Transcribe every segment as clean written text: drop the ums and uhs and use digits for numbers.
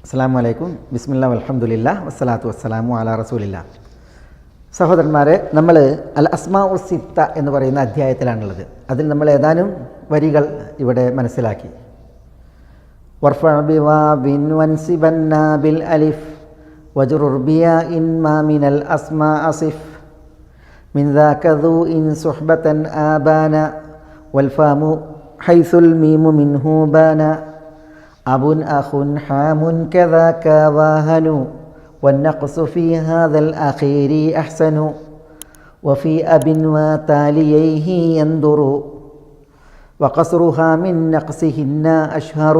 അസ്സലാമു അലൈക്കും. ബിസ്മില്ലാ വൽഹംദുലില്ലാ വസ്സലാത്തു വസ്സലാമു അലാ റസൂലില്ലാ. സഹോദരന്മാരെ, നമ്മൾ അൽ അസ്മാഉ സിത്ത എന്ന് പറയുന്ന അധ്യായത്തിലാണുള്ളത്. അതിൽ നമ്മൾ ഏതാനും വരികൾ ഇവിടെ മനസ്സിലാക്കി. വർഫഅ ബിവാബിൻ വൻസിബന്ന ബിൽ അലിഫ് വജ്റുർ ബിയാഇൻ മാ മിനൽ അസ്മാ അസിഫ് മിൻ ദാക ദു ഇൻ സുഹ്ബതൻ ആബാന വൽഫാമു ഹൈസുൽ മീമു മിൻഹു ബാന അബുൻ അഖുൻ ഹാമുൻ കദാക വാഹനു والنقص في هذا الأخير أحسن وفي أب وتاليه يندر وقصرها من نقصهن أشهر.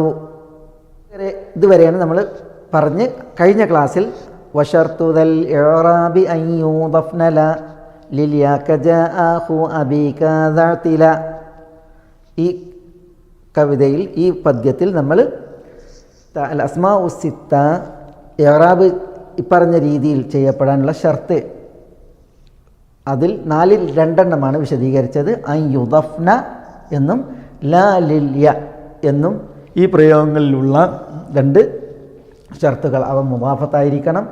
ഇതുവരെയാണ് നമ്മൾ പറഞ്ഞ് കഴിഞ്ഞ ക്ലാസ്സിൽ വശർതു ദൽ ഇറാബി അൻ യൂദഫ്ന ല ലിൽയാക ജാഅഹു അബീക ദഅതില. ഈ കവിതയിൽ ഈ പദ്യത്തിൽ നമ്മൾ അൽ അസ്മാഉ സിത്ത ഇറാബ് ഇപ്പറഞ്ഞ രീതിയിൽ ചെയ്യപ്പെടാനുള്ള ഷർത്ത്, അതിൽ 4-ൽ 2 വിശദീകരിച്ചത്. അൻ യുദഫ്ന എന്നും ലാ ലില്യ എന്നും ഈ പ്രയോഗങ്ങളിലുള്ള 2 ഷർത്തുകൾ. അവ മുദാഫത്തായിരിക്കണം,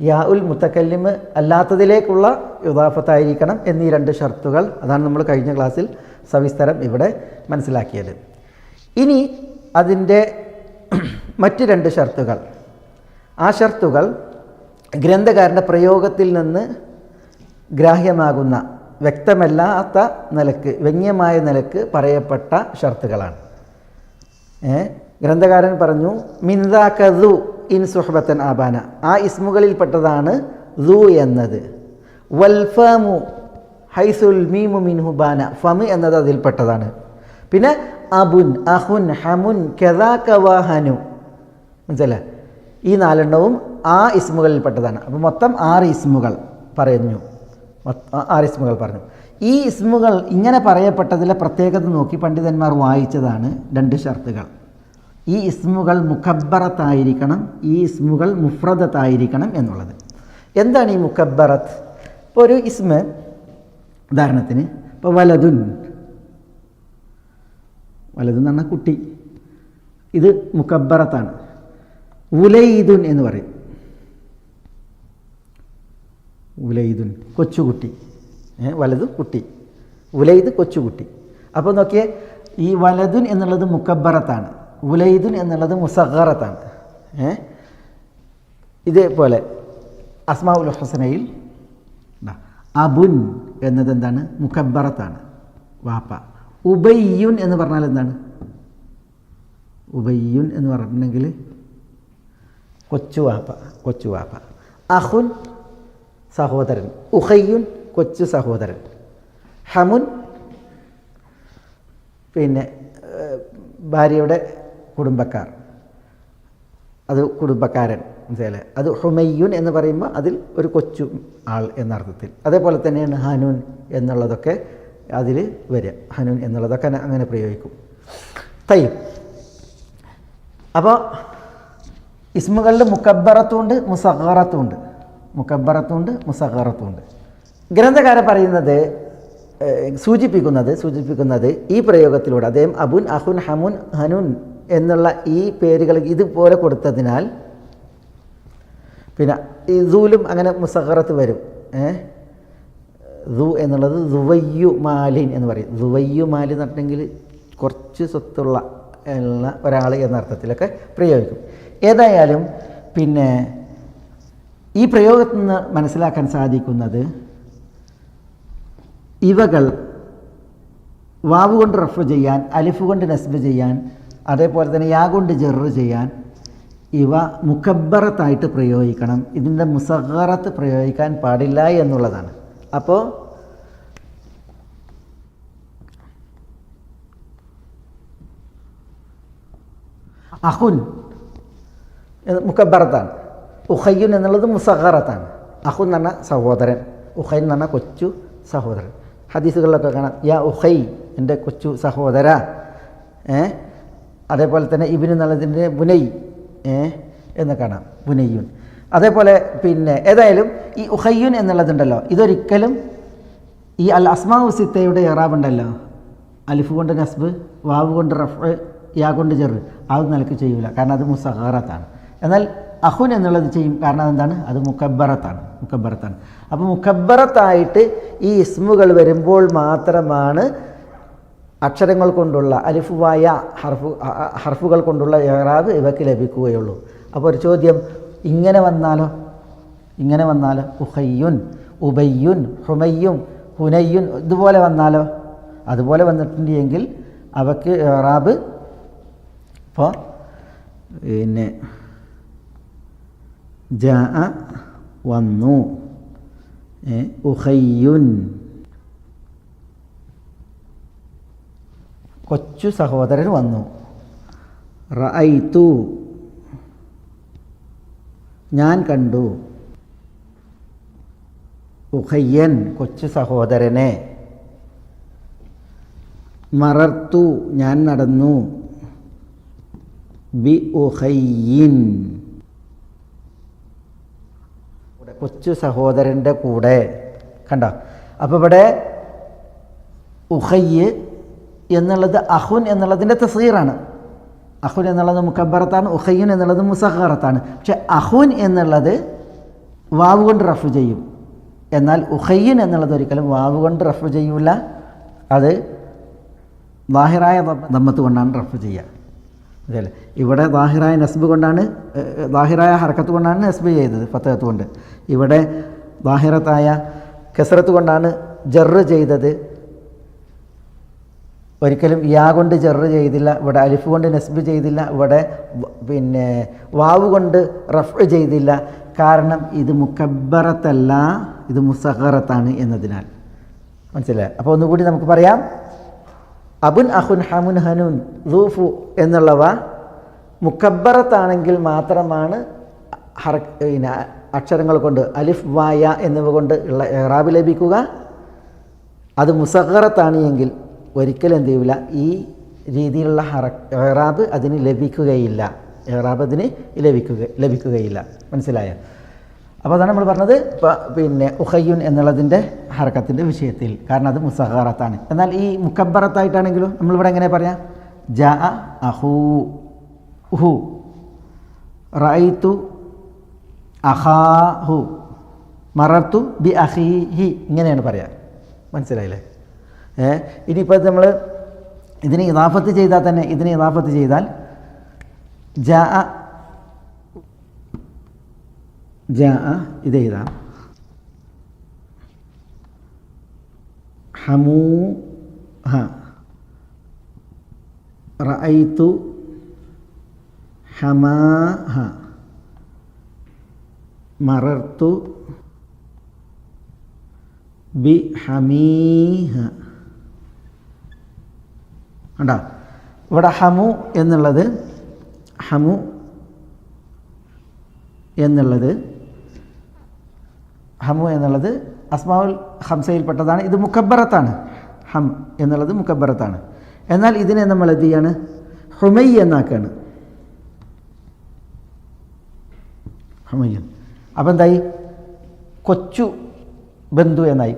യാ ഉൽ മുത്തക്കല്ലിമ് അല്ലാത്തതിലേക്കുള്ള യുദാഫത്തായിരിക്കണം എന്നീ 2 ഷർത്തുകൾ. അതാണ് നമ്മൾ കഴിഞ്ഞ ക്ലാസ്സിൽ സവിസ്തരം ഇവിടെ മനസ്സിലാക്കിയത്. ഇനി അതിൻ്റെ മറ്റ് 2 ഷർത്തുകൾ, ആ ഷർത്തുകൾ ഗ്രന്ഥകാരൻ്റെ പ്രയോഗത്തിൽ നിന്ന് ഗ്രാഹ്യമാകുന്ന വ്യക്തമല്ലാത്ത നിലക്ക്, വ്യംഗ്യമായ നിലക്ക് പറയപ്പെട്ട ഷർത്തുകളാണ്. ഗ്രന്ഥകാരൻ പറഞ്ഞു മിൻ ദാക ദു ഇൻ സുഹ്ബതൻ ആബാന, ആ ഇസ്മുകളിൽപ്പെട്ടതാണ് ദു എന്നത്. വൽഫമു ഹൈസുൽ മീമു മിൻഹു ബാന, ഫമ് എന്നത് അതിൽപ്പെട്ടതാണ്. പിന്നെ അബുൻ അഹുൻ ഹമുൻ കദാക വാഹനു, മനസ്സിലാ, ഈ 4 ആ ഇസ്മുകളിൽപ്പെട്ടതാണ്. അപ്പോൾ മൊത്തം 6 ഇസ്മുകൾ പറഞ്ഞു. 6 ഇസ്മുകൾ പറഞ്ഞു. ഈ ഇസ്മുകൾ ഇങ്ങനെ പറയപ്പെട്ടതിലെ പ്രത്യേകത നോക്കി പണ്ഡിതന്മാർ വായിച്ചതാണ് 2 ഷർത്തുകൾ. ഈ ഇസ്മുകൾ മുക്കബ്ബറത്തായിരിക്കണം, ഈ ഇസ്മുകൾ മുഫ്രദത്തായിരിക്കണം എന്നുള്ളത്. എന്താണ് ഈ മുക്കബ്ബറത്ത്? ഇപ്പോൾ ഒരു ഇസ്മ്, ഉദാഹരണത്തിന് ഇപ്പോൾ വലതുൻ, വലതുൻ എന്ന് പറഞ്ഞാൽ കുട്ടി, ഇത് മുക്കബ്ബറത്താണ്. ഉലൈദുൻ എന്ന് പറയും, ഉലൈദുൻ കൊച്ചുകുട്ടി, വലതു കുട്ടി, ഉലൈദ് കൊച്ചുകുട്ടി. അപ്പോൾ നോക്കിയേ, ഈ വലതുൻ എന്നുള്ളത് മുക്കബ്ബറത്താണ്, ഉലൈദുൻ എന്നുള്ളത് മുസഗ്ഗറത്താണ്. ഇതേപോലെ അസ്മാഉൽ ഹുസ്നയിൽ അബുൻ എന്നത് എന്താണ്? മുക്കബ്ബറത്താണ്, വാപ്പ. ഉബയ്യുൻ എന്ന് പറഞ്ഞാൽ എന്താണ്? ഉബയ്യുൻ എന്ന് പറഞ്ഞിട്ടുണ്ടെങ്കിൽ കൊച്ചുവാപ്പ, കൊച്ചുവാപ്പ. അഹുൻ സഹോദരൻ, ഉഖയ്യുൻ കൊച്ചു സഹോദരൻ, ഹമുൻ പിന്നെ ഭാര്യയുടെ കുടുംബക്കാർ, അത് കുടുംബക്കാരൻ, മനസ്സിലെ. അത് ഹുമയ്യുൻ എന്ന് പറയുമ്പോൾ അതിൽ ഒരു കൊച്ചു ആൾ എന്നർത്ഥത്തിൽ. അതേപോലെ തന്നെയാണ് ഹനൂൻ എന്നുള്ളതൊക്കെ അതിൽ വരിക. ഹനൂൻ എന്നുള്ളതൊക്കെ അങ്ങനെ പ്രയോഗിക്കും. തയ്യും. അപ്പോൾ ഇസ്മുകളിൽ മുക്കബ്ബറത്തുണ്ട്, മുസഗ്ഗറത്തുണ്ട്, മുക്കബ്ബറത്തുണ്ട്, മുസഗ്ഗറത്തുണ്ട്. ഗ്രന്ഥകാരൻ പറയുന്നത്, സൂചിപ്പിക്കുന്നത് ഈ പ്രയോഗത്തിലൂടെ അദ്ദേഹം അബുൻ അഹുൻ ഹമുൻ ഹനുൻ എന്നുള്ള ഈ പേരുകൾ ഇതുപോലെ കൊടുത്തതിനാൽ, പിന്നെ ഈ ദൂലും അങ്ങനെ മുസഗ്ഗറത്ത് വരും. ദു എന്നുള്ളത് ദുവയ്യു മാലിൻ എന്ന് പറയും. ദുവയ്യു മാലിൻ എന്ന് പറഞ്ഞിട്ടുണ്ടെങ്കിൽ കുറച്ച് സ്വത്തുള്ള ഒരാൾ എന്ന അർത്ഥത്തിലൊക്കെ പ്രയോഗിക്കും. ഏതായാലും പിന്നെ ഈ പ്രയോഗത്തിൽ നിന്ന് മനസ്സിലാക്കാൻ സാധിക്കുന്നത്, ഇവകൾ വാവ് കൊണ്ട് റഫ് ചെയ്യാൻ, അലിഫ് കൊണ്ട് നസ്ബ് ചെയ്യാൻ, അതേപോലെ തന്നെ യാ കൊണ്ട് ജറ് ചെയ്യാൻ ഇവ മുക്കബ്ബറത്തായിട്ട് പ്രയോഗിക്കണം. ഇതിൻ്റെ മുസഗ്ഗറത്ത് പ്രയോഗിക്കാൻ പാടില്ല എന്നുള്ളതാണ്. അപ്പോൾ അഹുൻ മുക്കബ്ബറത്താണ്, ഉഖയ്യുൻ എന്നുള്ളത് മുസഗ്ഗറത്താണ്. അഹുൻ എന്ന് പറഞ്ഞാൽ സഹോദരൻ, ഉഖൈൻ എന്ന് പറഞ്ഞാൽ കൊച്ചു സഹോദരൻ. ഹദീസുകളിലൊക്കെ കാണാം യാ ഉഖൈ, എൻ്റെ കൊച്ചു സഹോദര. അതേപോലെ തന്നെ ഇബ്നു എന്നുള്ളതിൻ്റെ ബുനൈ എന്ന് കാണാം, ബുനയ്യുൻ. അതേപോലെ പിന്നെ ഏതായാലും ഈ ഉഖയ്യുൻ എന്നുള്ളതുണ്ടല്ലോ, ഇതൊരിക്കലും ഈ അൽ അസ്മാഉ സിത്തയുടെ ഇറാബുണ്ടല്ലോ, അലിഫ് കൊണ്ട് നസ്ബ്, വാവ് കൊണ്ട് റഫ്, യാ കൊണ്ട് ജർ, അത് നിലക്ക് ചെയ്യൂല. കാരണം അത് മുസഗ്ഗറത്താണ്. എന്നാൽ അഹുൻ എന്നുള്ളത് ചെയ്യും. കാരണം അതെന്താണ്? അത് മുക്കബ്ബറത്താണ്. അപ്പോൾ മുക്കബ്ബറത്തായിട്ട് ഈ ഇസ്മുകൾ വരുമ്പോൾ മാത്രമാണ് അക്ഷരങ്ങൾ കൊണ്ടുള്ള അലിഫ് വായ ഹർഫുകൾ കൊണ്ടുള്ള ഇഅ്റാബ് ഇവയ്ക്ക് ലഭിക്കുകയുള്ളൂ. അപ്പോൾ ഒരു ചോദ്യം, ഇങ്ങനെ വന്നാലോ? ഉഖയ്യുൻ, ഉബയ്യുൻ, ഹുമയ്യും, ഹുനയ്യുൻ ഇതുപോലെ വന്നാലോ? അതുപോലെ വന്നിട്ടുണ്ടെങ്കിൽ അവയ്ക്ക് ഇഅ്റാബ് ഇപ്പോൾ പിന്നെ ജാഅ വന്നു, ഉഖയ്യുൻ കൊച്ചു സഹോദരൻ വന്നു, റഅയ്തു ഞാൻ കണ്ടു, ഉഖയ്യൻ കൊച്ചു സഹോദരനെ, മറർത്തു ഞാൻ നടന്നു, ബി ഉഖയ്യിൻ കൊച്ചു സഹോദരൻ്റെ കൂടെ. കണ്ടോ? അപ്പോൾ ഇവിടെ ഉഖയ്യ് എന്നുള്ളത് അഹുൻ എന്നുള്ളതിൻ്റെ തസ്ഗീറാണ്. അഹുൻ എന്നുള്ളത് മുക്കബ്ബറത്താണ്, ഉഖയ്യുൻ എന്നുള്ളത് മുസഗ്ഗറത്താണ്. പക്ഷെ അഹുൻ എന്നുള്ളത് വാവ് കൊണ്ട് റഫ് ചെയ്യും. എന്നാൽ ഉഖയ്യുൻ എന്നുള്ളത് ഒരിക്കലും വാവ് കൊണ്ട് റഫ് ചെയ്യൂല. അത് ദാഹിറായ ദമ്മത്ത് കൊണ്ടാണ് റഫ് ചെയ്യുക. അതല്ലേ, ഇവിടെ ദാഹിറായ നസ്ബ് കൊണ്ടാണ്, ദാഹിറായ ഹർക്കത്ത് കൊണ്ടാണ് നസ്ബ് ചെയ്തത് ഫതഹത്ത് കൊണ്ട്. ഇവിടെ ദാഹിറത്തായ കസ്റത്ത് കൊണ്ടാണ് ജറ് ചെയ്തത്. ഒരിക്കലും യാ കൊണ്ട് ജറ് ചെയ്തില്ല. ഇവിടെ അലിഫ് കൊണ്ട് നസ്ബ് ചെയ്തില്ല. ഇവിടെ പിന്നെ വാവ് കൊണ്ട് റഫ് ചെയ്തില്ല. കാരണം ഇത് മുക്കബ്ബറത്തല്ല, ഇത് മുസഗ്ഗറത്താണ് എന്നതിനാൽ. മനസ്സിലായി? അപ്പോൾ ഒന്നുകൂടി നമുക്ക് പറയാം. അബുൻ, അഹുൻ, ഹമുൻ, ഹനുൻ, ദൂഫു എന്നുള്ളവ മുക്കബ്ബറത്താണെങ്കിൽ മാത്രമാണ് പിന്നെ അക്ഷരങ്ങൾ കൊണ്ട് അലിഫ് വായ എന്നിവ കൊണ്ട് ഉള്ള ഇഅ്റാബ് ലഭിക്കുക. അത് മുസഗ്ഗറത്താണ് എങ്കിൽ ഒരിക്കലും എന്ത് ചെയ്യില്ല, ഈ രീതിയിലുള്ള ഇഅ്റാബ് അതിന് ലഭിക്കുകയില്ല. ലഭിക്കുകയില്ല. മനസ്സിലായോ? അപ്പോൾ അതാണ് നമ്മൾ പറഞ്ഞത്. പിന്നെ ഉഖയ്യുൻ എന്നുള്ളതിൻ്റെ ഹർക്കത്തിൻ്റെ വിഷയത്തിൽ, കാരണം അത് മുസഗ്ഗറത്താണ്. എന്നാൽ ഈ മുക്കബ്ബറത്തായിട്ടാണെങ്കിലും നമ്മളിവിടെ എങ്ങനെ പറയാം? ജാഅ അഖൂഹു, റഅയ്തു അഖാഹു, മറർത്തു ബി അഖീഹി, ഇങ്ങനെയാണ് പറയാം. മനസ്സിലായില്ലേ? ഇനിയിപ്പോൾ നമ്മൾ ഇതിനെ ഇദാഫത്ത് ചെയ്താൽ തന്നെ, ജാഅ ഇത് എഴുതാം. ഹമൂഹ, റഅയ്തു ഹമാഹ, മറർത്തു ബി ഹമീഹ. കണ്ടോ? ഇവിടെ ഹമു എന്നുള്ളത് അസ്മാഉൽ ഖംസയിൽപ്പെട്ടതാണ്. ഇത് മുക്കബ്ബറത്താണ്. ഹം എന്നുള്ളത് മുക്കബ്ബറത്താണ്. എന്നാൽ ഇതിനെ നമ്മൾ എന്ത് ചെയ്യാണ്? ഹുമൈ എന്നാക്കാണ്. ഹുമയ്യൻ. അപ്പം എന്തായി? കൊച്ചു ബന്ധു എന്നായി.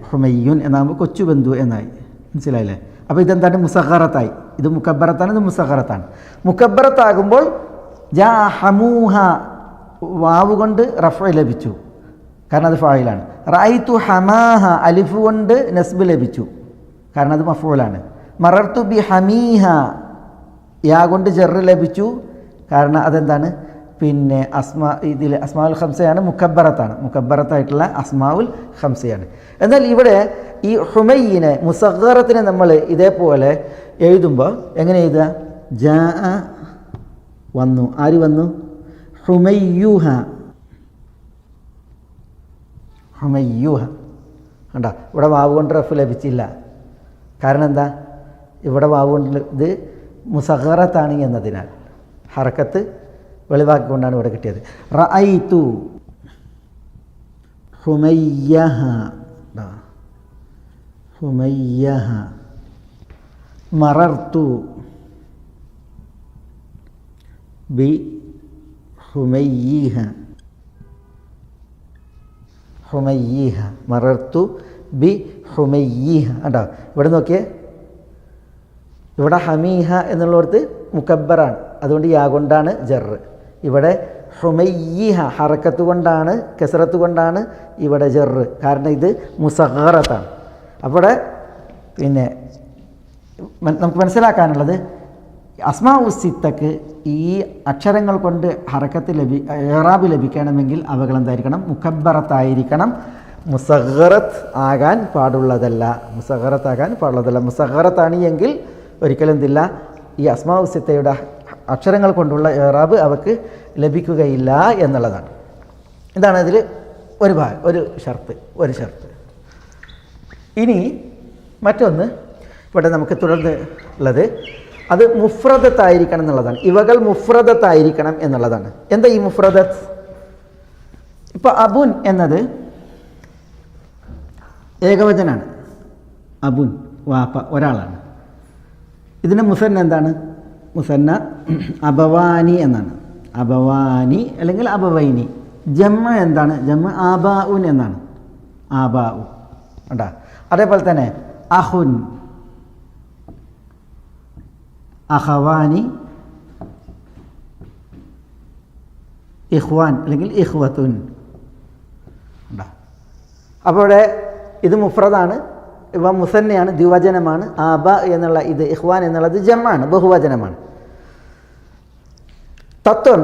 ഹുമയ്യുൻ എന്നാകുമ്പോൾ കൊച്ചു ബന്ധു എന്നായി. മനസ്സിലായില്ലേ? അപ്പോൾ ഇതെന്താണ്? മുസഗ്ഗറത്തായി. ഇത് മുക്കബ്ബറത്താണ്, ഇത് മുസഗ്ഗറത്താണ്. മുക്കബ്ബറത്താകുമ്പോൾ ജാ ഹമൂഹ, വാവ് കൊണ്ട് റഫ് ലഭിച്ചു, കാരണം അത് ഫായിലാണ്. റഅയ്തു ഹമാഹ, അലിഫ് കൊണ്ട് നസ്ബ് ലഭിച്ചു, കാരണം അത് മഫ്ഊലാണ്. മറർത്തു ബി ഹമീഹ, യാ കൊണ്ട് ജറ് ലഭിച്ചു, കാരണം അതെന്താണ്? പിന്നെ ഇതിൽ അസ്മാഉൽ ഖംസയാണ്, മുക്കബ്ബറത്തായിട്ടുള്ള അസ്മാഉൽ ഖംസയാണ്. എന്നാൽ ഇവിടെ ഈ ഹുമയ്യിനെ, മുസഗ്ഗറത്തിനെ നമ്മൾ ഇതേപോലെ എഴുതുമ്പോൾ എങ്ങനെ എഴുതുക? ജാഅ വന്നു. ആര് വന്നു? ഹുമയ്യുഹ. കണ്ടോ? ഇവിടെ വാവ് കൊണ്ട് റഫ് ലഭിച്ചില്ല. കാരണം എന്താ? ഇവിടെ വാവ് കൊണ്ട് ഇത് മുസഗ്ഗറത്താണ് എന്നതിനാൽ ഹർക്കത്ത് വെളിവാക്കിക്കൊണ്ടാണ് ഇവിടെ കിട്ടിയത്. റഅയ്തു ഹുമയ്യഹ, മറർത്തു ബി ഹുമയ്യിഹ, മറർത്തു ബി ഹുമയ്യിഹ. കണ്ടോ? ഇവിടെ നോക്കിയേ, ഇവിടെ ഹമീഹ എന്നുള്ളിടത്ത് മുക്കബ്ബറാണ്, അതുകൊണ്ട് യാ കൊണ്ടാണ് ജറ്. ഇവിടെ ഹുമയ്യിഹ ഹറക്കത്ത് കൊണ്ടാണ്, കസറത്ത് കൊണ്ടാണ് ഇവിടെ ജറ്. കാരണം ഇത് മുസഗറത്താണ്. അവിടെ പിന്നെ നമുക്ക് മനസ്സിലാക്കാനുള്ളത് അസ്മാഉ സിത്തക്ക് ഈ അക്ഷരങ്ങൾ കൊണ്ട് ഹറക്കത്ത് ഇറാബ് ലഭിക്കണമെങ്കിൽ അവകൾ എന്തായിരിക്കണം? മുക്കബ്ബറത്തായിരിക്കണം. മുസഗറത്ത് ആകാൻ പാടുള്ളതല്ല. മുസഗറത്താണ് എങ്കിൽ ഒരിക്കലും എന്തില്ല, ഈ അസ്മാഉ സിത്തയുടെ അക്ഷരങ്ങൾ കൊണ്ടുള്ള ഇറാബ് അവക്ക് ലഭിക്കുകയില്ല എന്നുള്ളതാണ്. ഇതാണ് ഇതിൽ ഒരു ഷർത്ത്. ഇനി മറ്റൊന്ന് ഇവിടെ നമുക്ക് തുടർന്ന് ഉള്ളത്, അത് മുഫ്രദത്തായിരിക്കണം എന്നുള്ളതാണ്. ഇവകൾ മുഫ്രദത്തായിരിക്കണം എന്നുള്ളതാണ്. എന്താ ഈ മുഫ്രദത്ത്? ഇപ്പോൾ അബുൻ എന്നത് ഏകവചനാണ്. അബുൻ വാപ്പ ഒരാളാണ്. ഇതിൻ്റെ മുസന്ന എന്താണ്? മുസന്ന അബവാനി എന്നാണ്. അബവാനി അല്ലെങ്കിൽ അബവൈനി. ജമ്മ എന്താണ്? ജമ്മ ആബാഉൻ എന്നാണ്. ആബാഉ ഉണ്ടാ. അതേപോലെ തന്നെ അഹുൻ, അഹവാനി, ഇഖ്വാൻ അല്ലെങ്കിൽ ഇഖ്വത്തുൻ ഉണ്ടാ. അപ്പോൾ ഇവിടെ ഇത് മുഫ്രദാണ്, ഇവ മുസന്നയാണ്, ദ്വിവചനമാണ്. ആബ എന്നുള്ള ഇത് ഇഖ്വാൻ എന്നുള്ളത് ജമ്മാണ്, ബഹുവചനമാണ്. തത്വം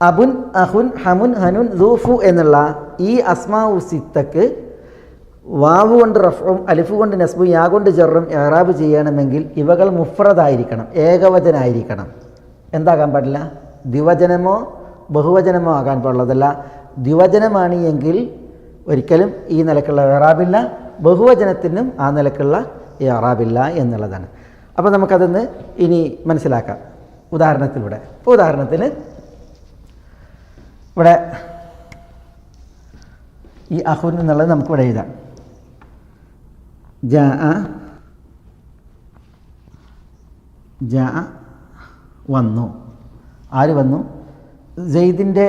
അബുൻ, അഹുൻ, ഹമുൻ, ഹനുൻ, ദൂഫു എന്നുള്ള ഈ അസ്മാഉ സിത്തക്ക് വാവ് കൊണ്ട് റഫ്ഉം അലിഫ് കൊണ്ട് നസ്ബും യാ കൊണ്ട് ജറും ഇറാബ് ചെയ്യണമെങ്കിൽ ഇവകൾ മുഫ്രദായിരിക്കണം, ഏകവചനായിരിക്കണം. എന്താകാൻ പാടില്ല? ദ്വിവചനമോ ബഹുവചനമോ ആകാൻ പാടുള്ളതല്ല. ദ്വിവചനമാണ് എങ്കിൽ ഒരിക്കലും ഈ നിലക്കുള്ള ഇറാബില്ല, ബഹുവചനത്തിനും ആ നിലക്കുള്ള ഇറാബില്ല എന്നുള്ളതാണ്. അപ്പോൾ നമുക്കതൊന്ന് ഇനി മനസ്സിലാക്കാം ഉദാഹരണത്തിലൂടെ. ഇപ്പോൾ ഉദാഹരണത്തിന് ഇവിടെ ഈ അഹുൻ എന്നുള്ളത് നമുക്കിവിടെ എഴുതാം. ജാ വന്നു. ആര് വന്നു? സെയ്ദിൻ്റെ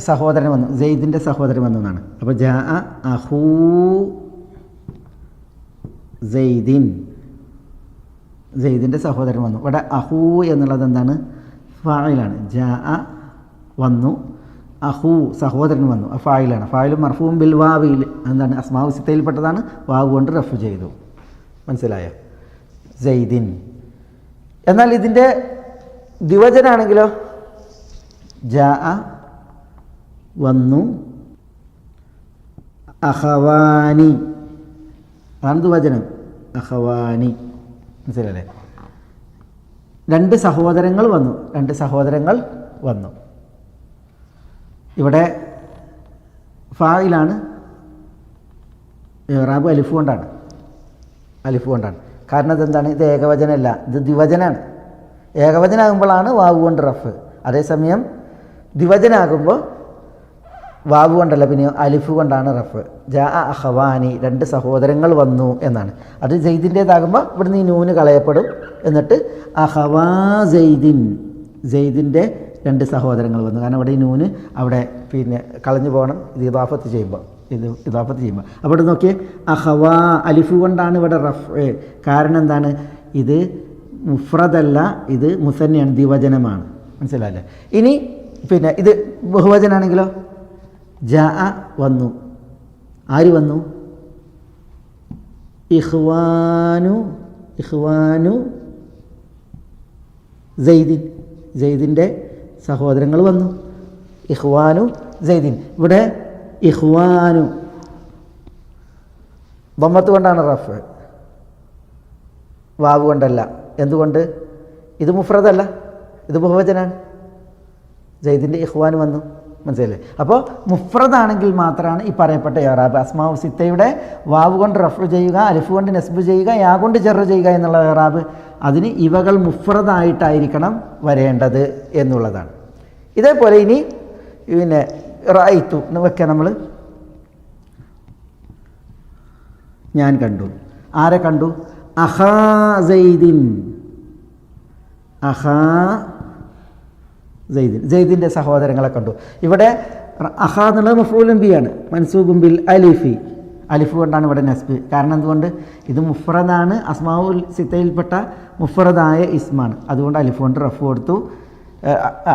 സഹോദരൻ വന്നു. സെയ്ദിൻ്റെ സഹോദരൻ വന്നു എന്നാണ്. അപ്പോൾ ജാ അഹൂ സെയ്ദിൻ, സെയ്ദിൻ്റെ സഹോദരൻ വന്നു. ഇവിടെ അഹൂ എന്നുള്ളത് എന്താണ്? ഫായിലാണ്. ജാ വന്നു, അഹൂ സഹോദരൻ വന്നു, ഫായിലാണ്. ഫായിലും മർഫൂം ബിൽ വാവിൽ എന്താണ്? അസ്മാഉ സിത്തയിൽപ്പെട്ടതാണ്. വാവ് കൊണ്ട് റഫ് ചെയ്തു. മനസ്സിലായോ? സെയ്ദിൻ. എന്നാൽ ഇതിൻ്റെ ദ്വിവചനാണെങ്കിലോ ജാ വന്നു, അഖവാനി, അതാണ് ദ്വിവചനം. അഖവാനി. മനസ്സിലല്ലേ? രണ്ട് സഹോദരങ്ങൾ വന്നു. ഇവിടെ ഫായിലാണ്, ഇറാബ് അലിഫ് കൊണ്ടാണ്. കാരണം ഇതെന്താണ്? ഇത് ഏകവചനമല്ല, ഇത് ദ്വിവചനാണ്. ഏകവചനാകുമ്പോഴാണ് വാവ് കൊണ്ട് റഫ്. അതേസമയം ദ്വിവചനാകുമ്പോൾ വാവ് കൊണ്ടല്ല, പിന്നെ അലിഫ് കൊണ്ടാണ് റഫ്. ജാ അഖവാനി, രണ്ട് സഹോദരങ്ങൾ വന്നു എന്നാണ്. അത് സെയ്ദിൻ്റേതാകുമ്പോൾ ഇവിടുന്ന് ഈ നൂന് കളയപ്പെടും. എന്നിട്ട് അഖവാ സെയ്ദിൻ, സെയ്ദിൻ്റെ രണ്ട് സഹോദരങ്ങൾ വന്നു. കാരണം ഇവിടെ ഈ നൂന് അവിടെ പിന്നെ കളഞ്ഞു പോകണം ഇത് ഇദാഫത്ത് ചെയ്യുമ്പോൾ. അപ്പോൾ ഇവിടെ നോക്കിയേ, അഖവാ അലിഫ് കൊണ്ടാണ് ഇവിടെ റഫ്. കാരണം എന്താണ്? ഇത് മുഫ്രദല്ല, ഇത് മുസന്നയാണ്, ദ്വിവചനമാണ്. മനസ്സിലായില്ലേ? ഇനി പിന്നെ ഇത് ബഹുവചനാണെങ്കിലോ ജാ വന്നു. ആര് വന്നു? ഇഖ്വാനു സെയ്ദിൻ, സെയ്ദിൻ്റെ സഹോദരങ്ങൾ വന്നു. ഇഖ്വാനു സെയ്ദിൻ. ഇവിടെ ഇഖ്വാനു ദമ്മത്ത് കൊണ്ടാണ് റഫ്, വാവ് കൊണ്ടല്ല. എന്തുകൊണ്ട്? ഇത് മുഫ്രദല്ല, ഇത് ബഹുവചനാണ്. സെയ്ദിൻ്റെ ഇഖ്വാൻ വന്നു. മനസ്സിലല്ലേ? അപ്പോൾ മുഫ്രദാണെങ്കിൽ മാത്രമാണ് ഈ പറയപ്പെട്ട ഇറാബ്. അസ്മാഉ സിത്തയുടെ വാവ് കൊണ്ട് റഫ് ചെയ്യുക, അലിഫ് കൊണ്ട് നസ്ബ് ചെയ്യുക, യാ കൊണ്ട് ജറ് ചെയ്യുക എന്നുള്ള ഇറാബ്, അതിന് ഇവകൾ മുഫ്രദായിട്ടായിരിക്കണം വരേണ്ടത് എന്നുള്ളതാണ്. ഇതേപോലെ ഇനി പിന്നെ റഅയ്തു എന്ന് വെക്കുക. നമ്മൾ ഞാൻ കണ്ടു. ആരെ കണ്ടു? അഖാ സെയ്ദിൻ, അഖാ സെയ്ദിൻ, സെയ്ദിൻ്റെ സഹോദരങ്ങളെ കണ്ടു. ഇവിടെ അഖാ എന്നുള്ളത് മഫ്ഊലുൻ ബിയാണ്, മൻസൂബുൻ ബിൽ അലിഫി. അലിഫ് കൊണ്ടാണ് ഇവിടെ നസ്ബ്. കാരണം എന്തുകൊണ്ട്? ഇത് മുഫ്രദാണ്, അസ്മാഉൽ സിത്തയിൽപ്പെട്ട മുഫ്രദായ ഇസ്മാണ്. അതുകൊണ്ട് അലിഫ് കൊണ്ട് റഫ് കൊടുത്തു.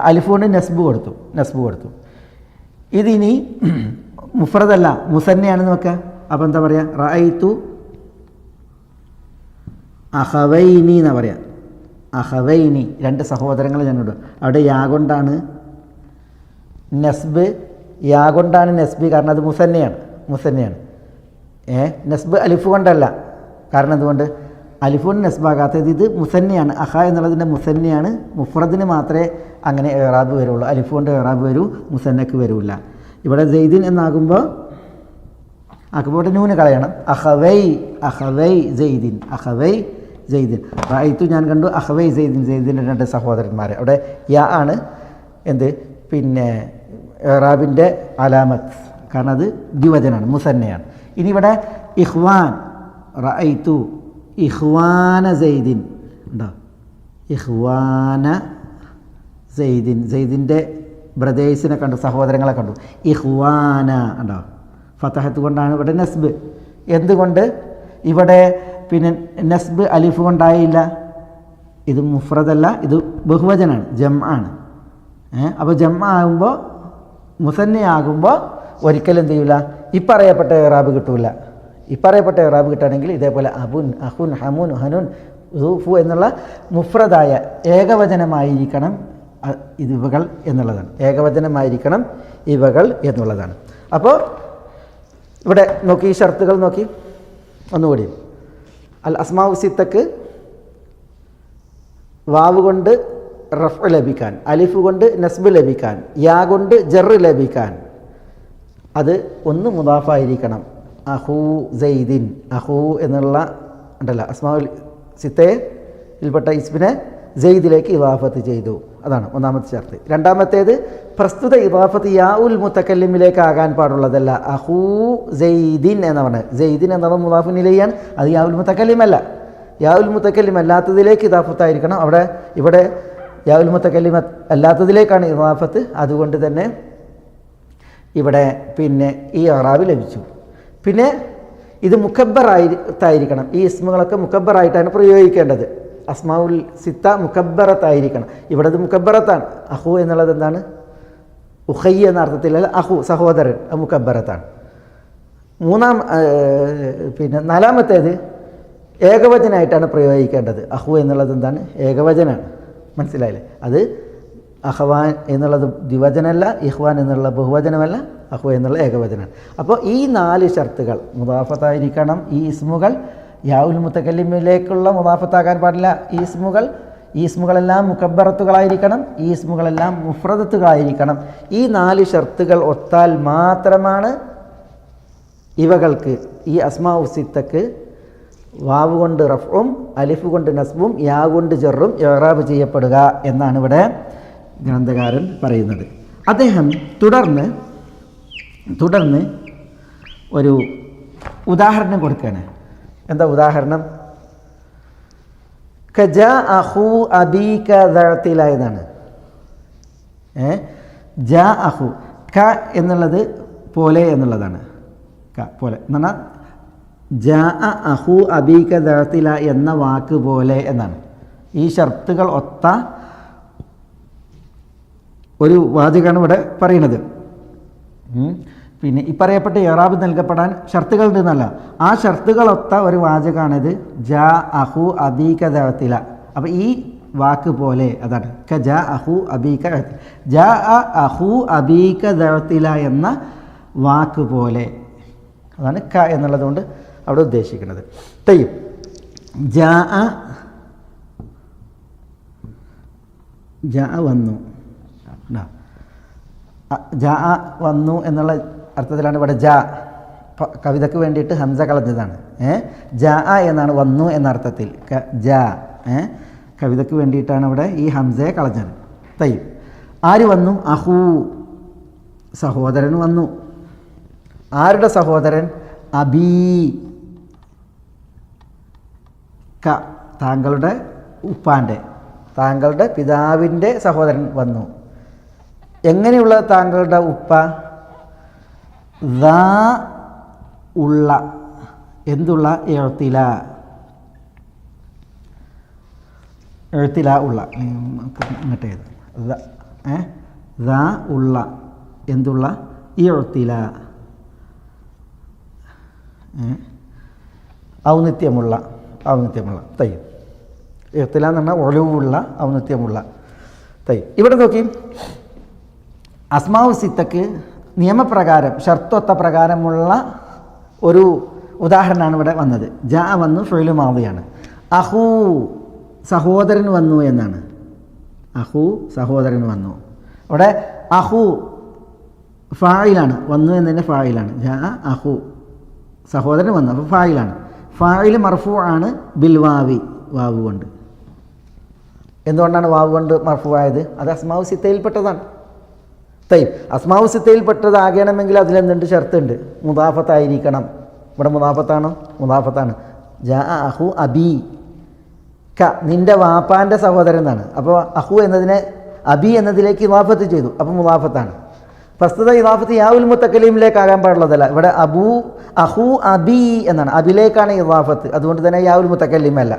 അലിഫ് കൊണ്ട് നസ്ബ് കൊടുത്തു. ഇതിനി മുഫ്രദല്ല, മുസന്നയാണെന്ന് വെക്കുക. അപ്പോൾ എന്താ പറയുക? റഅയ്തു അഖവൈനി എന്നാ പറയാം. അഖവൈനി, 2 സഹോദരങ്ങൾ ഞാനുണ്ട്. അവിടെ യാ കൊണ്ടാണ് നസ്ബ്, കാരണം അത് മുസന്നയാണ്. നസ്ബ് അലിഫ് കൊണ്ടല്ല. കാരണം എന്തുകൊണ്ട്? അലിഫ് കൊണ്ട് നസ്ബാകാത്തത് ഇത് മുസന്നയാണ്. അഖ എന്നുള്ളതിൻ്റെ മുസന്നയാണ്. മുഫ്രദിന് മാത്രമേ അങ്ങനെ ഇറാബ് വരുള്ളൂ. അലിഫ് കൊണ്ട് ഇറാബ് വരൂ, മുസന്നക്ക് വരില്ല. ഇവിടെ സെയ്ദിൻ എന്നാകുമ്പോൾ ഇവിടെ നൂന് കളയണം. അഖവൈ സെയ്ദിൻ റഅയ്തു, ഞാൻ കണ്ടു. അഖവൈ സെയ്ദിൻ്റെ 2 സഹോദരന്മാരെ. അവിടെ യാ ആണ് എന്ത്, പിന്നെ ഇറാബിൻ്റെ അലാമത്ത്. കാരണം അത് ദ്വിവചനാണ്, മുസന്നയാണ്. ഇനി ഇവിടെ ഇഖ്വാൻ, റഅയ്തു ഇഖ്വാന സെയ്ദിൻ ഉണ്ടോ? ഇഖ്വാന സെയ്ദിൻ്റെ ബ്രദേഴ്സിനെ കണ്ടു, സഹോദരങ്ങളെ കണ്ടു. ഇഖ്വാന ഉണ്ടോ? ഫതഹത്ത് കൊണ്ടാണ് ഇവിടെ നസ്ബ്. എന്തുകൊണ്ട് ഇവിടെ പിന്നെ നസ്ബ് അലിഫ് കൊണ്ടായില്ല? ഇത് മുഫ്രദല്ല, ഇത് ബഹുവചനാണ്, ജംആണ്. അപ്പോൾ ജംആകുമ്പോൾ, മുസന്നയാകുമ്പോൾ ഒരിക്കലും എന്ത് ചെയ്യില്ല, ഇപ്പറയപ്പെട്ട ഇറാബ് കിട്ടൂല. ഇപ്പറയപ്പെട്ട ഇറാബ് കിട്ടുകയാണെങ്കിൽ ഇതേപോലെ അബുൻ, അഹുൻ, ഹമുൻ, ഹനുൻ, സൂഫു എന്നുള്ള മുഫ്രദായ ഏകവചനമായിരിക്കണം ഇവകൾ എന്നുള്ളതാണ്. ഏകവചനമായിരിക്കണം ഇവകൾ എന്നുള്ളതാണ്. അപ്പോൾ ഇവിടെ നോക്കി, ഈ ഷർത്തുകൾ നോക്കി ഒന്നുകൂടി. അൽ അസ്മാഉ സിത്തക്ക് വാവ് കൊണ്ട് റഫ് ലഭിക്കാൻ, അലിഫ് കൊണ്ട് നസ്ബ് ലഭിക്കാൻ, യാ കൊണ്ട് ജറ് ലഭിക്കാൻ അത് ഒന്ന് മുദാഫായിരിക്കണം. അഹൂ സെയ്ദിൻ, അഹൂ എന്നുള്ള ഉണ്ടല്ലോ അസ്മാഉൽ സിത്തയിൽപ്പെട്ട ഇസ്മിനെ സെയ്ദിലേക്ക് ഇദാഫത്ത് ചെയ്തു. അതാണ് ഒന്നാമത്തെ ഷർത്ത്. രണ്ടാമത്തേത് പ്രസ്തുത ഇദാഫത്ത് യാ ഉൽ മുത്തക്കല്ലിമിലേക്ക് ആകാൻ പാടുള്ളതല്ല. അഹൂ സെയ്ദിൻ എന്ന് പറഞ്ഞത്, സെയ്ദിൻ എന്നുള്ള മുദാഫുൻ ഇലൈഹിയാണ്. അത് യാ ഉൽ മുത്തക്കല്ലിമല്ല. യാ ഉൽ മുത്തക്കല്ലിം അല്ലാത്തതിലേക്ക് ഇദാഫത്തായിരിക്കണം. ഇവിടെ യാ ഉൽ മുത്തക്കല്ലിം അല്ലാത്തതിലേക്കാണ് ഇദാഫത്ത്. അതുകൊണ്ട് തന്നെ ഇവിടെ പിന്നെ ഈ ഇറാബ് ലഭിച്ചു. പിന്നെ ഇത് മുക്കബ്ബറായിട്ടായിരിക്കണം. ഈ ഇസ്മുകളൊക്കെ മുക്കബ്ബറായിട്ടാണ് പ്രയോഗിക്കേണ്ടത്. അസ്മാഉൽ സിത്ത മുക്കബ്ബറത്തായിരിക്കണം. ഇവിടെ അത് മുക്കബ്ബറത്താണ്. അഹു എന്നുള്ളത് എന്താണ്? ഉഖയ്യ എന്ന അർത്ഥത്തിലല്ല, അഹു സഹോദരൻ, മുക്കബ്ബറത്താണ്. പിന്നെ നാലാമത്തേത് ഏകവചനായിട്ടാണ് പ്രയോഗിക്കേണ്ടത്. അഹു എന്നുള്ളത് എന്താണ്? ഏകവചനാണ്. മനസ്സിലായില്ലേ? അത് അഹ്വാൻ എന്നുള്ളത് ദ്വിവചനമല്ല, ഇഹ്വാൻ എന്നുള്ള ബഹുവചനമല്ല, അഹു എന്നുള്ള ഏകവചനാണ്. അപ്പോൾ ഈ 4 ഷർത്തുകൾ മുദാഫത്തായിരിക്കണം. ഈ ഇസ്മുകൾ യാ ഉൽ മുത്തക്കല്ലിമിലേക്കുള്ള മുദാഫത്താകാൻ പാടില്ല. ഈ ഇസ്മുകളെല്ലാം മുക്കബ്ബറത്തുകളായിരിക്കണം. ഈ ഇസ്മുകളെല്ലാം മുഫ്രദത്തുകളായിരിക്കണം. ഈ 4 ഷർത്തുകൾ ഒത്താൽ മാത്രമാണ് ഇവകൾക്ക്, ഈ അസ്മാഉ സിത്തക്ക് വാവ് കൊണ്ട് റഫ്ഉം അലിഫ് കൊണ്ട് നസ്ബും യാ കൊണ്ട് ജറും ഇറാബ് ചെയ്യപ്പെടുക എന്നാണ് ഇവിടെ ഗ്രന്ഥകാരൻ പറയുന്നത്. അദ്ദേഹം തുടർന്ന് ഒരു ഉദാഹരണം കൊടുക്കുകയാണ്. എന്താ ഉദാഹരണം? കജാ അഹു അബീക ദഅതില എന്നാണ്. ജാ അഹു, ക എന്നുള്ളത് പോലെ എന്നുള്ളതാണ്. ക പോലെ എന്ന് പറഞ്ഞാൽ ജാ അഹു അബീക ദഅതില എന്ന വാക്ക് പോലെ എന്നാണ്. ഈ ഷർത്തുകൾ ഒത്ത ഒരു വാചകമാണ് ഇവിടെ പറയുന്നത്. പിന്നെ ഈ പറയപ്പെട്ട ഇറാബ് നൽകപ്പെടാൻ ഷർത്തുകൾ ഉണ്ടെന്നല്ല, ആ ഷർത്തുകളൊത്ത ഒരു വാചകമാണിത്. ജാ അഹു അബീക ദഅതില. അപ്പോൾ ഈ വാക്ക് പോലെ അതാണ് ജാ അഹു അബീക, ജാ അഹു അബീക ദഅതില എന്ന വാക്ക് പോലെ, അതാണ് ക എന്നുള്ളത് കൊണ്ട് അവിടെ ഉദ്ദേശിക്കുന്നത്. തയ്യും ജാ വന്നു, ജാ വന്നു എന്നുള്ള അർത്ഥത്തിലാണ് ഇവിടെ ജാ. കവിതയ്ക്ക് വേണ്ടിയിട്ട് ഹംസ കളഞ്ഞതാണ്. ജാ എന്നാണ് വന്നു എന്ന അർത്ഥത്തിൽ. ജാ കവിതയ്ക്ക് വേണ്ടിയിട്ടാണ് ഇവിടെ ഈ ഹംസയെ കളഞ്ഞത്. തയ്യും ആര് വന്നു? അഹു സഹോദരൻ വന്നു. ആരുടെ സഹോദരൻ? അബീ ക, താങ്കളുടെ ഉപ്പാൻ്റെ, താങ്കളുടെ പിതാവിൻ്റെ സഹോദരൻ വന്നു. എങ്ങനെയുള്ള താങ്കളുടെ ഉപ്പ? ദാ ഉള്ള, എന്തുള്ള? എഴുത്തില ഉള്ള. ഇങ്ങോട്ട് ദാ ഉള്ള എന്തുള്ള ഇഅ്തില ഔന്നിത്യമുള്ള തയ്യ്. ഇഅ്തില എന്ന് പറഞ്ഞാൽ ഒഴിവുള്ള ഔന്നിത്യമുള്ള തയ്യ്. ഇവിടെ നോക്കി, അസ്മാഉ സിത്തക്ക് നിയമപ്രകാരം ഷർത്തൊത്ത പ്രകാരമുള്ള ഒരു ഉദാഹരണമാണ് ഇവിടെ വന്നത്. ജാ വന്നു ഫിഅ്ലു മാദിയാണ്. അഹൂ സഹോദരൻ വന്നു എന്നാണ്. അഹൂ സഹോദരൻ വന്നു. അവിടെ അഹൂ ഫായിലാണ്, വന്നു എന്നതിൻ്റെ ഫായിലാണ്. ജാ അഹൂ സഹോദരൻ വന്നു, അപ്പോൾ ഫായിലാണ്. ഫായിൽ മർഫൂ ആണ് ബിൽ വാവി, വാവ് കൊണ്ട്. എന്തുകൊണ്ടാണ് വാവ് കൊണ്ട് മർഫൂ ആയത്? അത് അസ്മാഉ സിത്തയിൽപ്പെട്ടതാണ്. തയ്യ്. അസ്മാഉ സിത്തയിൽപ്പെട്ടതാകണമെങ്കിൽ അതിലെന്തുണ്ട്? ഷർത്തുണ്ട്. മുദാഫത്തായിരിക്കണം. ഇവിടെ മുദാഫത്താണോ? മുദാഫത്താണ്. ജാ അഹു അബി ക, നിൻ്റെ വാപ്പാൻ്റെ സഹോദരൻ എന്നാണ്. അപ്പോൾ അഹു എന്നതിനെ അബി എന്നതിലേക്ക് ഇദാഫത്ത് ചെയ്തു, അപ്പോൾ മുദാഫത്താണ്. പ്രസ്തുത ഇദാഫത്ത് യാഉൽ മുത്തക്കല്ലിമിലേക്കാകാൻ പാടുള്ളതല്ല. ഇവിടെ അഹു അബി എന്നാണ്, അബിലേക്കാണ് ഇദാഫത്ത്. അതുകൊണ്ട് തന്നെ യാഉൽ മുത്തക്കല്ലിമല്ല.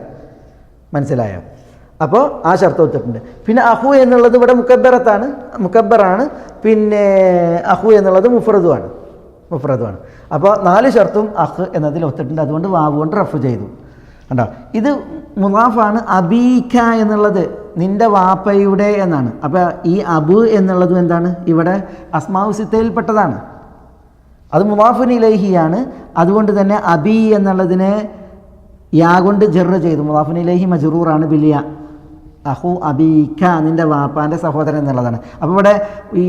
മനസ്സിലായോ? അപ്പോൾ ആ ഷർത്ത് ഒത്തിട്ടുണ്ട്. പിന്നെ അഹു എന്നുള്ളത് ഇവിടെ മുക്കബ്ബറാണ്. പിന്നെ അഹു എന്നുള്ളത് മുഫ്രദുമാണ്. അപ്പോൾ 4 ഷർത്തും അഹ് എന്നതിൽ ഒത്തിട്ടുണ്ട്. അതുകൊണ്ട് വാവ് കൊണ്ട് റഫ് ചെയ്തു. കണ്ടോ? ഇത് മുദാഫാണ്. അബീക എന്നുള്ളത് നിൻ്റെ വാപ്പയുടെ എന്നാണ്. അപ്പോൾ ഈ അബു എന്നുള്ളതും എന്താണ്? ഇവിടെ അസ്മാഉ സിത്തയിൽപ്പെട്ടതാണ്. അത് മുദാഫുൻ ഇലൈഹിയാണ്. അതുകൊണ്ട് തന്നെ അബി എന്നുള്ളതിനെ യാ കൊണ്ട് ജറ് ചെയ്തു. മുദാഫുൻ ഇലൈഹി മജ്റൂറാണ് ബിൽ യാ. അഹു അബീക നിൻ്റെ വാപ്പാൻ്റെ സഹോദരൻ എന്നുള്ളതാണ്. അപ്പോൾ ഇവിടെ ഈ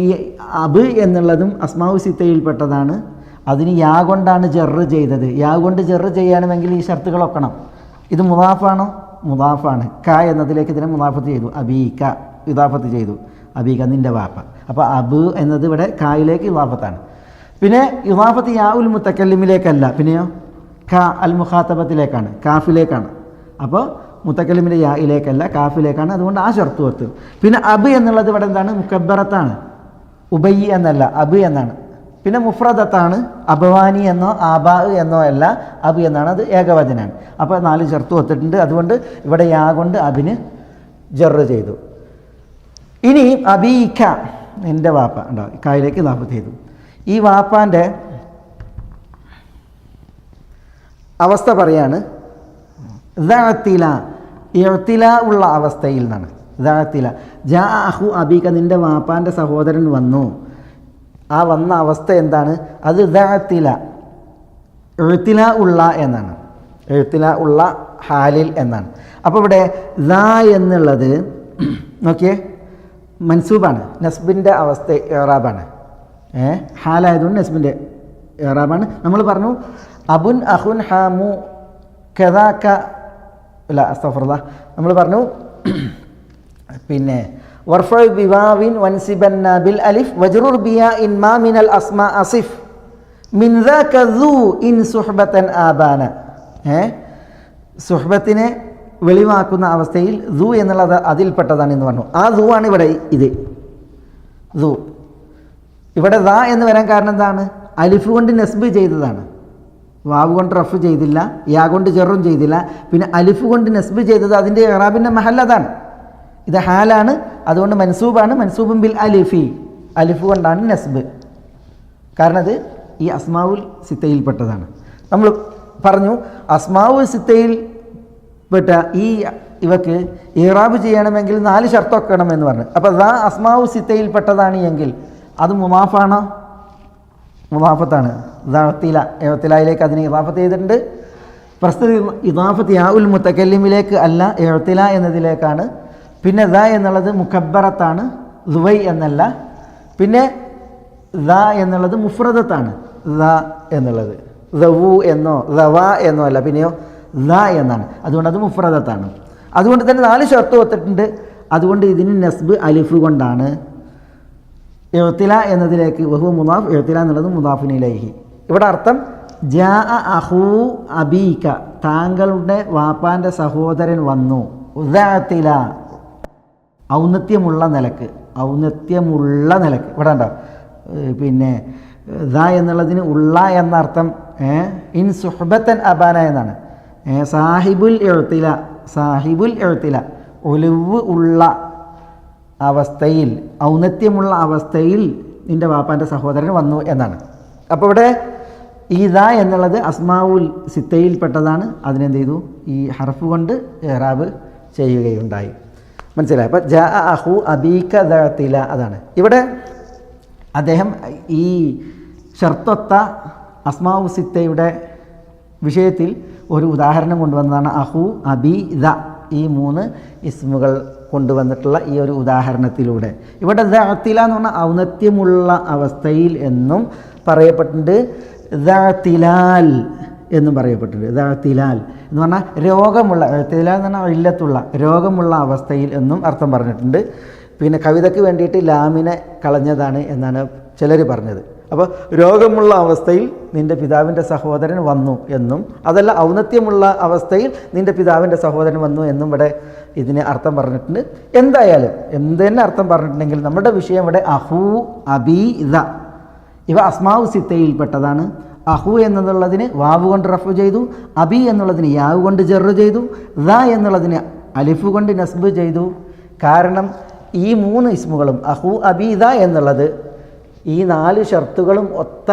അബ് എന്നുള്ളതും അസ്മാഉ സിത്തയിൽപ്പെട്ടതാണ്. അതിന് യാ കൊണ്ടാണ് ജറ് ചെയ്തത്. യാ കൊണ്ട് ജറ് ചെയ്യണമെങ്കിൽ ഈ ഷർത്തുകൾ ഒക്കണം. ഇത് മുദാഫാണോ? മുദാഫാണ്. ക എന്നതിലേക്ക് ഇതിനെ മുദാഫത്ത് ചെയ്തു. അബീക ഇദാഫത്ത് ചെയ്തു. അബീക നിൻ്റെ വാപ്പ. അപ്പോൾ അബ് എന്നത് ഇവിടെ കായിലേക്ക് ഇദാഫത്താണ്. പിന്നെ ഇദാഫത്ത് യാഉൽ മുത്തക്കല്ലിമിലേക്കല്ല, പിന്നെയോ ക അൽ മുഖാത്തബത്തിലേക്കാണ്, കാഫിലേക്കാണ്. അപ്പോൾ മുത്തക്കല്ലിമിൻ്റെ യായിലേക്കല്ല, കാഫിലേക്കാണ്. അതുകൊണ്ട് ആ ഷർത്ത് ഒത്തു. പിന്നെ അബ് എന്നുള്ളത് ഇവിടെ എന്താണ്? മുക്കബ്ബറത്താണ്. ഉബൈ എന്നല്ല, അബ് എന്നാണ്. പിന്നെ മുഫ്രദത്താണ്. അബവാനി എന്നോ ആബാ എന്നോ അല്ല, അബ് എന്നാണ്. അത് ഏകവചനാണ്. അപ്പോൾ 4 ഷർത്ത് ഒത്തിട്ടുണ്ട്. അതുകൊണ്ട് ഇവിടെ യാ കൊണ്ട് അബിന് ജറ് ചെയ്തു. ഇനി അബീക നിൻ്റെ വാപ്പ ഉണ്ടാവും, കായിലേക്ക് ഇദാഫത്ത് ചെയ്തു. ഈ വാപ്പാൻ്റെ അവസ്ഥ പറയാണ്. ഇഅ്തില ഉള്ള അവസ്ഥയിൽ നിന്നാണ്. ജാ അഹു അബീക നിൻ്റെ വാപ്പാൻ്റെ സഹോദരൻ വന്നു. ആ വന്ന അവസ്ഥ എന്താണ്? അത് ഇഅ്തില ഉള്ള എന്നാണ്. ഇഅ്തില ഉള്ള ഹാലിൽ എന്നാണ്. അപ്പോൾ ഇവിടെ എന്നുള്ളത് നോക്കിയേ, മൻസൂബാണ്. നസ്ബിൻ്റെ അവസ്ഥ ഇറാബാണ്. ഹാലായതുകൊണ്ട് നസ്ബിൻ്റെ ഇറാബാണ്. നമ്മൾ പറഞ്ഞു അബുൻ അഹുൻ ഹാമു കദാക അല്ല അസ്തഗ്ഫിറുല്ലാഹ്. നമ്മൾ പറഞ്ഞു പിന്നെ വർഫഉ ബിവാവിൻ വൻസിബന്ന ബിൽ അലിഫ് വജ്റുർ ബിയാ ഇൻ മാ മിനൽ അസ്മാ അസിഫ് മിൻ ദാക ദു ഇൻ സുഹ്ബതൻ ആബാന. സുഹ്ബത്തിനെ വെളിവാക്കുന്ന അവസ്ഥയിൽ ദു എന്നുള്ളത് അതിൽപ്പെട്ടതാണ് എന്ന് പറഞ്ഞു. ആ ദു ആണ് ഇവിടെ. ഇത് ദു ഇവിടെ ദാ എന്ന് വരാൻ കാരണം എന്താണ്? അലിഫ് കൊണ്ട് നസ്ബ് ചെയ്തതാണ്. വാവ് കൊണ്ട് റഫ് ചെയ്തില്ല, യാ കൊണ്ട് ജറും ചെയ്തില്ല. പിന്നെ അലിഫ് കൊണ്ട് നസ്ബ് ചെയ്തത് അതിൻ്റെ ഇറാബിൻ്റെ മഹല്ലതാണ്. ഇത് ഹാലാണ്. അതുകൊണ്ട് മൻസൂബാണ്. മൻസൂബും ബിൽ അലിഫി, അലിഫ് കൊണ്ടാണ് നസ്ബ്. കാരണം അത് ഈ അസ്മാവുൽ സിത്തയിൽപ്പെട്ടതാണ്. നമ്മൾ പറഞ്ഞു അസ്മാവുൽ സിത്തയിൽപ്പെട്ട ഇവക്ക് ഇറാബ് ചെയ്യണമെങ്കിൽ 4 ഷർത്ത് എന്ന് പറഞ്ഞു. അപ്പോൾ ദാ അസ്മാവു സിത്തയിൽപ്പെട്ടതാണ് എങ്കിൽ അത് മുദാഫാണോ? മുദാഫത്താണ്. ഇഅ്തിലായിലേക്ക് അതിനെ ഇദാഫത്ത് ചെയ്തിട്ടുണ്ട്. പ്രസ്തുത ഇദാഫത്ത് യാഉൽ മുത്തക്കല്ലിമിലേക്ക് അല്ല, ഇഅ്തില എന്നതിലേക്കാണ്. പിന്നെ ദ എന്നുള്ളത് മുക്കബ്ബറത്താണ്, ദുവൈ എന്നല്ല. പിന്നെ ദ എന്നുള്ളത് മുഫ്രദത്താണ്. ദ എന്നുള്ളത് ദവു എന്നോ ദവ എന്നോ അല്ല, പിന്നെയോ ദ എന്നാണ്. അതുകൊണ്ട് അത് മുഫ്രദത്താണ്. അതുകൊണ്ട് തന്നെ 4 ഷർത്ത് ഒത്തിട്ടുണ്ട്. അതുകൊണ്ട് ഇതിന് നസ്ബ് അലിഫ് കൊണ്ടാണ്. ഇഅ്തില എന്നതിലേക്ക് വഹു മുദാഫ്, ഇഅ്തില എന്നുള്ളത് മുദാഫുൻ ഇലൈഹി. ഇവിടെ അർത്ഥം ജാ അഹു അബീക താങ്കളുടെ വാപ്പാൻ്റെ സഹോദരൻ വന്നു. ഉദഅ്തില ഔന്നത്യമുള്ള നിലക്ക്, ഔന്നത്യമുള്ള നിലക്ക്. ഇവിടെ ഉണ്ടോ? പിന്നെ ദ എന്നുള്ളതിന് ഉള്ള എന്നർത്ഥം. ഇൻ സുഹ്ബത്തൻ അബാന എന്നാണ്. സാഹിബുൽ ഇഅ്തില, സാഹിബുൽ ഇഅ്തില ഉലുവ് ഉള്ള അവസ്ഥയിൽ, ഔന്നത്യമുള്ള അവസ്ഥയിൽ നിൻ്റെ വാപ്പാൻ്റെ സഹോദരൻ വന്നു എന്നാണ്. അപ്പോൾ ഇവിടെ ഈ ദ എന്നുള്ളത് അസ്മാവുൽ സിത്തയിൽപ്പെട്ടതാണ്. അതിനെന്ത് ചെയ്തു? ഈ ഹർഫ് കൊണ്ട് ഇറാബ് ചെയ്യുകയുണ്ടായി. മനസ്സിലായി? അപ്പം ജാ അഹു അബീക ദഅതില, അതാണ് ഇവിടെ അദ്ദേഹം ഈ ഷർത്തൊത്ത അസ്മാവു സിത്തയുടെ വിഷയത്തിൽ ഒരു ഉദാഹരണം കൊണ്ടുവന്നതാണ്. അഹു അബി ദ, ഈ 3 ഇസ്മുകൾ കൊണ്ടുവന്നിട്ടുള്ള ഈ ഒരു ഉദാഹരണത്തിലൂടെ. ഇവിടെ ദഅതില എന്ന് പറഞ്ഞാൽ ഔന്നത്യമുള്ള അവസ്ഥയിൽ എന്നും പറയപ്പെട്ടിട്ടുണ്ട്, ദഅതിലാൽ എന്നും പറയപ്പെട്ടിട്ടുണ്ട്. ദഅതിലാൽ എന്ന് പറഞ്ഞാൽ രോഗമുള്ള, ദഅതിലാൽ എന്ന് പറഞ്ഞാൽ ഇല്ലത്തുള്ള, രോഗമുള്ള അവസ്ഥയിൽ എന്നും അർത്ഥം പറഞ്ഞിട്ടുണ്ട്. പിന്നെ കവിതയ്ക്ക് വേണ്ടിയിട്ട് ലാമിനെ കളഞ്ഞതാണ് എന്നാണ് ചിലർ പറഞ്ഞത്. അപ്പോൾ രോഗമുള്ള അവസ്ഥയിൽ നിൻ്റെ പിതാവിൻ്റെ സഹോദരൻ വന്നു എന്നും, അതല്ല ഔന്നത്യമുള്ള അവസ്ഥയിൽ നിൻ്റെ പിതാവിൻ്റെ സഹോദരൻ വന്നു എന്നും ഇവിടെ ഇതിന് അർത്ഥം പറഞ്ഞിട്ടുണ്ട്. എന്തായാലും എന്ത് തന്നെ അർത്ഥം പറഞ്ഞിട്ടുണ്ടെങ്കിൽ നമ്മുടെ വിഷയം ഇവിടെ അഹു അബി ദ, ഇവ അസ്മാവു സിത്തയിൽപ്പെട്ടതാണ്. അഹു എന്നുള്ളതിന് വാവ് കൊണ്ട് റഫ് ചെയ്തു, അബി എന്നുള്ളതിന് യാവ് കൊണ്ട് ജറ് ചെയ്തു, ദ എന്നുള്ളതിന് അലിഫ് കൊണ്ട് നസ്ബ് ചെയ്തു. കാരണം ഈ 3 ഇസ്മുകളും അഹു അബി ദ എന്നുള്ളത് ഈ 4 ഷർത്തുകളും ഒത്ത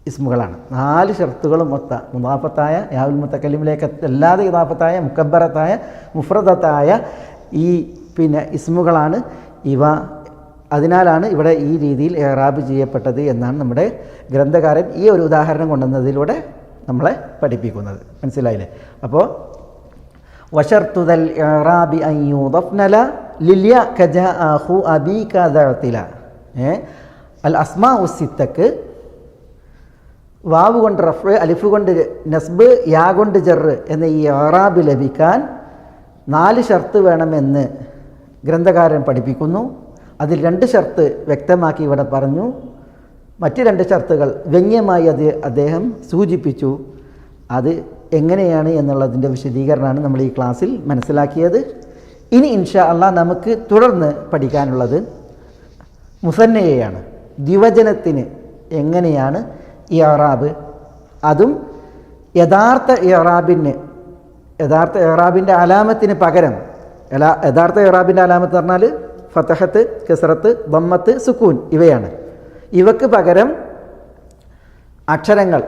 ഇസ്മുകളാണ്. 4 ഷർത്തുകളും ഒത്ത മുദാഫത്തായ യാവുൽ മുത്തക്കല്ലിമിലേക്ക് അല്ലാതെ ഇദാഫത്തായ മുക്കബ്ബറത്തായ മുഫ്രദത്തായ ഈ പിന്നെ ഇസ്മുകളാണ് ഇവ. അതിനാലാണ് ഇവിടെ ഈ രീതിയിൽ ഇറാബ് ചെയ്യപ്പെട്ടത് എന്നാണ് നമ്മുടെ ഗ്രന്ഥകാരൻ ഈ ഒരു ഉദാഹരണം കൊണ്ടുവന്നതിലൂടെ നമ്മളെ പഠിപ്പിക്കുന്നത്. മനസ്സിലായില്ലേ? അപ്പോൾ വശർത്തുദൽ ഇറാബി അൻ യുദഫ്നല ലില്യ കജാ അഖു അബീക ദഅതില. അൽ അസ്മാഉ സിത്തക്ക് വാവ് കൊണ്ട് റഫ്, അലിഫ് കൊണ്ട് നസ്ബ്, യാ കൊണ്ട് ജറ് എന്ന ഈ ഇറാബ് ലഭിക്കാൻ 4 ഷർത്ത് വേണമെന്ന് ഗ്രന്ഥകാരൻ പഠിപ്പിക്കുന്നു. അതിൽ 2 ഷർത്ത് വ്യക്തമാക്കി ഇവിടെ പറഞ്ഞു. മറ്റ് 2 ഷർത്തുകൾ വ്യംഗ്യമായി അദ്ദേഹം സൂചിപ്പിച്ചു. അത് എങ്ങനെയാണ് എന്നുള്ളതിൻ്റെ വിശദീകരണമാണ് നമ്മൾ ഈ ക്ലാസ്സിൽ മനസ്സിലാക്കിയത്. ഇനി ഇൻഷാ അല്ലാഹ് നമുക്ക് തുടർന്ന് പഠിക്കാനുള്ളത് മുസന്നയെയാണ്. ദ്വിവചനത്തിന് എങ്ങനെയാണ് ഇറാബ്, അതും യഥാർത്ഥ ഇറാബിൻ്റെ അലാമത്തിന് പകരം, യഥാർത്ഥ ഇറാബിൻ്റെ അലാമത്ത് പറഞ്ഞാൽ ഫതഹത്ത്, കസ്റത്ത്, ദമ്മത്ത്, സുക്കൂൻ ഇവയാണ്. ഇവക്ക് പകരം അക്ഷരങ്ങൾ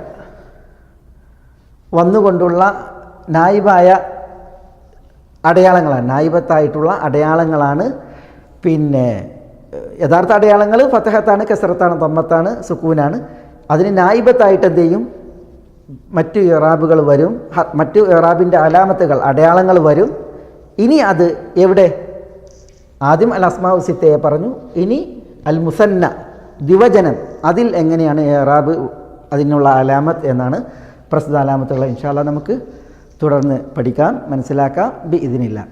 വന്നുകൊണ്ടുള്ള നായിബായ അടയാളങ്ങളാണ്, നായിബത്തായിട്ടുള്ള അടയാളങ്ങളാണ്. പിന്നെ യഥാർത്ഥ അടയാളങ്ങൾ ഫതഹത്താണ്, കസ്റത്താണ്, ദമ്മത്താണ്, സുക്കൂനാണ്. അതിന് നായിബത്തായിട്ട് എന്ത് ചെയ്യും? മറ്റു ഇറാബുകൾ വരും, മറ്റു ഇറാബിൻ്റെ അലാമത്തുകൾ, അടയാളങ്ങൾ വരും. ഇനി അത് എവിടെ? ആദ്യം അൽ അസ്മാഉ സിത്തയെ പറഞ്ഞു, ഇനി അൽ മുസന്ന ദ്വിവചനം, അതിൽ എങ്ങനെയാണ് ഇറാബ്, അതിനുള്ള അലാമത്ത് എന്നാണ്. പ്രസ്തുത അലാമത്തുകൾ ഇൻഷാ അല്ലാഹ് നമുക്ക് തുടർന്ന് പഠിക്കാം, മനസ്സിലാക്കാം ബിഇദ്നില്ലാഹ്.